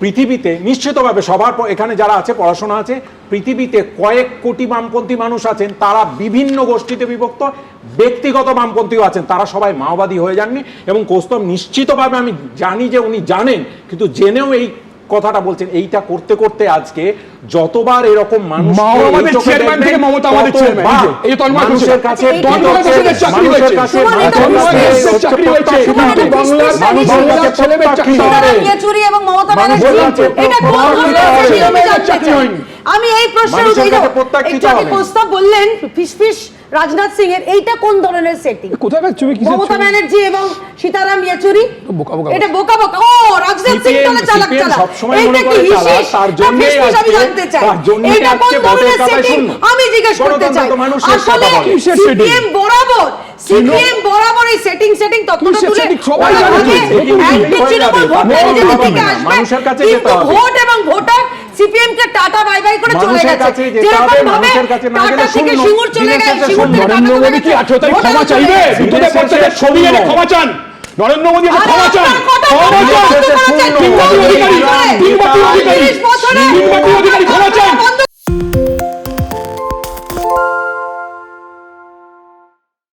পৃথিবীতে নিশ্চিতভাবে সবার এখানে যারা আছে পড়াশোনা আছে, পৃথিবীতে কয়েক কোটি বামপন্থী মানুষ আছেন, তারা বিভিন্ন গোষ্ঠীতে বিভক্ত, ব্যক্তিগত বামপন্থীও আছেন, তারা সবাই মাওবাদী হয়ে যাননি। এবং কৌস্তভ নিশ্চিতভাবে আমি জানি যে উনি জানেন, কিন্তু জেনেও এই কথাটা বলছেন। এইটা করতে করতে আজকে যতবার এরকম মানুষ মানুষের কাছে আমি এই প্রশ্নের প্রস্তাব বললেন ফিসফিস রাজনাথ সিং এর, এইটা কোন ধরনের সেটিং? কোথায় তুমি কি মমতা ব্যানার্জি এবং সীতারাম ইয়েচুরি, এটা বোকা বোকা। ও রাজনাথ সিং তাহলে চালাক চালাক, এইটা কি হিসিস? তার জন্য আমি জানতে চাই এটা কোন ধরনের সেটিং, আমি জিজ্ঞেস করতে চাই। আসলে সিপিএম বরাবর এই সেটিং ততটা তুলে সবাই জানে মানুষের কাছে ভোট এবং ভোটার সিপিএম কে টাটা বাই বাই করে চলে গেছে। যেরকম ভাবে টাটা থেকে সিঙ্গুর চলে গেছে, নরেন্দ্র মোদী কি 18 তারিখ ক্ষমা চাইবে? বিদ্যুতের প্রত্যেকের ছবি এনে ক্ষমা চান। নরেন্দ্র মোদী ক্ষমা চান।